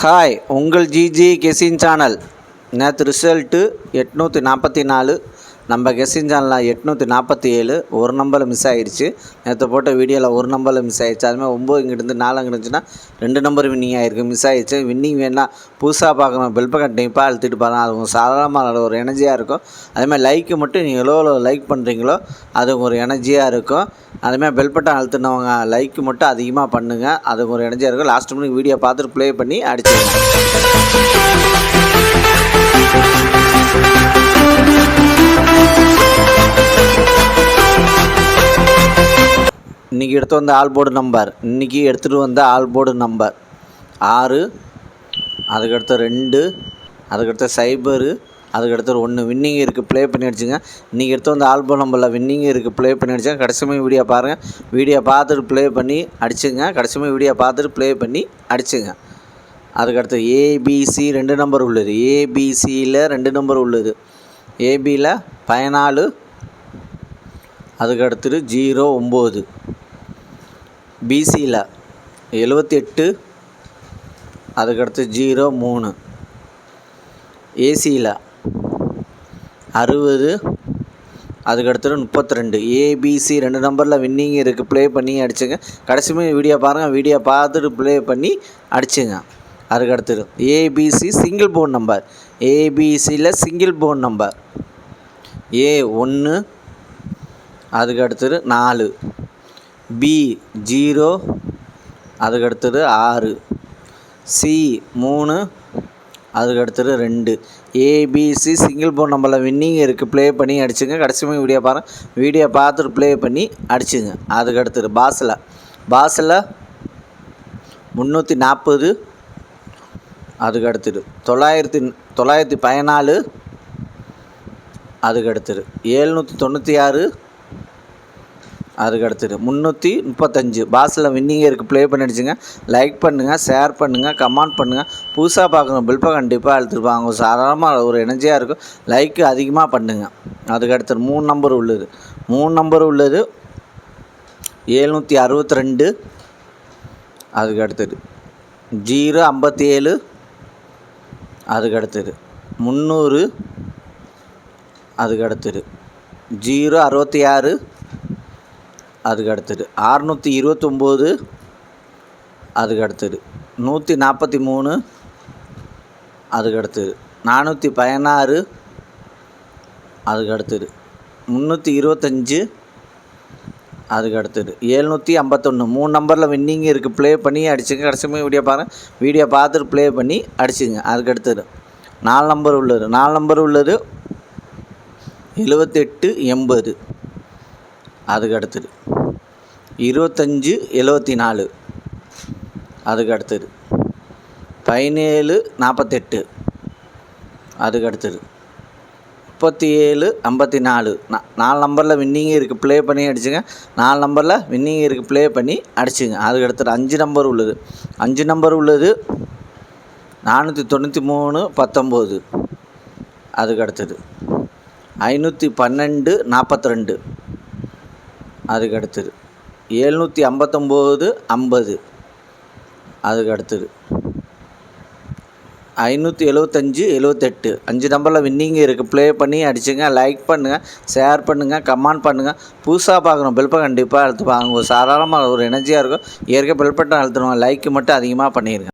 Hi, உங்கள் GG guessing channel. நேற்று result 844, நம்ம கெஸிங் சேனலில் 847. ஒரு நம்பரில் மிஸ் ஆகிடுச்சு. நேற்று போட்ட வீடியோவில் ஒரு நம்பரில் மிஸ் ஆகிடுச்சு. அதுமாதிரி 9 இங்கிருந்து 4 அங்கே இருந்துச்சுன்னா 2 நம்பர் வின்னிங் ஆகிருக்கு, மிஸ் ஆகிடுச்சு. வின்னிங் வேணால் புதுசாக பார்க்கணும், பெல் பட்டன் கண்டிப்பாக அழுத்திட்டு பாருங்கள். அது உங்கள் சாதாரணமாக ஒரு எனர்ஜியாக இருக்கும். அதேமாதிரி லைக்கு மட்டும் நீங்கள் எவ்வளோ லைக் பண்ணுறீங்களோ அது ஒரு எனர்ஜியாக இருக்கும். அதுமாதிரி பெல் பட்டன் அழுத்தினவங்க லைக்கு மட்டும் அதிகமாக பண்ணுங்கள், அது ஒரு எனர்ஜியாக இருக்கும். லாஸ்ட் மினிட் வீடியோ பார்த்துட்டு ப்ளே பண்ணி அடிச்சுடுங்க. இன்றைக்கி எடுத்து வந்த ஆல்போர்டு நம்பர், இன்றைக்கி எடுத்துகிட்டு வந்த ஆல்போர்டு நம்பர் 6, அதுக்கடுத்து 2, அதுக்கடுத்து 0, அதுக்கடுத்து 1 வின்னிங் இருக்குது. ப்ளே பண்ணி அடிச்சுங்க. இன்றைக்கி எடுத்து வந்த ஆல்போர்டு நம்பரில் வின்னிங் இருக்குது, ப்ளே பண்ணி அடிச்சுங்க. கடைசியுமே வீடியோ பாருங்கள், வீடியோ பார்த்துட்டு ப்ளே பண்ணி அடிச்சுங்க. கடைசியுமே வீடியோ பார்த்துட்டு ப்ளே பண்ணி அடிச்சுங்க. அதுக்கடுத்து ஏபிசி 2 நம்பர் உள்ளது. ஏபிசியில் 2 நம்பர் உள்ளது. ஏபியில் 14, அதுக்கடுத்து 09, பிசியில் 78, அதுக்கடுத்து 03, ஏசியில் 60, அதுக்கடுத்து 32. ஏபிசி 2 நம்பரில் வின்னிங் இருக்குது, ப்ளே பண்ணி அடிச்சுங்க. கடைசியுமே வீடியோ பாருங்கள், வீடியோ பார்த்துட்டு ப்ளே பண்ணி அடிச்சுங்க. அதுக்கடுத்து ஏபிசி சிங்கிள் போன் நம்பர். ஏபிசியில் சிங்கிள் போன் நம்பர் A1, அதுக்கடுத்தது 4, B0, அதுக்கடுத்தது 6, C3, அதுக்கடுத்தது 2. ஏபிசி சிங்கிள் போன் நம்பரில் வின்னிங் இருக்குது, ப்ளே பண்ணி அடிச்சுங்க. கடைசியுமே வீடியோ பாருங்கள், வீடியோ பார்த்துட்டு ப்ளே பண்ணி அடிச்சுங்க. அதுக்கடுத்தது பாஸில் 340, அதுக்கடுத்தது 914, அதுக்கடுத்தது 796, அதுக்கடுத்தது 335. பாஸில் வின்னிங் இருக்குது, ப்ளே பண்ணி அடிச்சுங்க. லைக் பண்ணுங்கள், ஷேர் பண்ணுங்கள், கமெண்ட் பண்ணுங்கள். புதுசாக பார்க்கணும், பெல் பட்டன் கண்டிப்பாக அழுத்திருப்பாங்க. சாதாரணமாக ஒரு எனர்ஜியாக இருக்கும். லைக்கு அதிகமாக பண்ணுங்கள். அதுக்கடுத்தது 3 நம்பர் உள்ளது. 3 நம்பர் உள்ளது. 762, அதுக்கடுத்தது 057, அதுக்கடுத்தது 300, அதுக்கடுத்தது 066, அதுக்கடுத்தது 629, அதுக்கடுத்தது 143, அதுக்கடுத்தது 416, அதுக்கடுத்தது 325, அதுக்கடுத்தது 751. 3 நம்பரில் வின்னிங் இருக்குது, ப்ளே பண்ணி அடிச்சுங்க. கடைசியுமே வீடியோ பாருங்கள், வீடியோ பார்த்துட்டு ப்ளே பண்ணி அடிச்சுங்க. அதுக்கடுத்தது 4 நம்பர் உள்ளது. 4 நம்பர் உள்ளது. 7880, அதுக்கடுத்தது 2574, அதுக்கடுத்தது 1748, அதுக்கடுத்தது 3754. 4 நம்பரில் வின்னிங் இருக்குது, ப்ளே பண்ணி அடிச்சுங்க. 4 நம்பரில் வின்னிங் இருக்குது, ப்ளே பண்ணி அடிச்சுங்க. அதுக்கடுத்தது 5 நம்பர் உள்ளது. 5 நம்பர் உள்ளது. 493 19, அதுக்கடுத்தது 512 42, அதுக்கடுத்தது 759 50, அதுக்கடுத்தது 575 78. 5 நம்பரில் வின்னிங் இருக்குது, ப்ளே பண்ணி அடிச்சுங்க. லைக் பண்ணுங்கள், ஷேர் பண்ணுங்கள், கமெண்ட் பண்ணுங்கள். புதுசாக பார்க்கணும், பெல் பட்டன் கண்டிப்பாக அழுத்துப்பாங்க. சாதாரணமாக ஒரு எனர்ஜியாக இருக்கும். ஏற்கனவே பெல் பட்டன் அழுத்தணும், லைக்கு மட்டும் அதிகமாக பண்ணிடுங்க.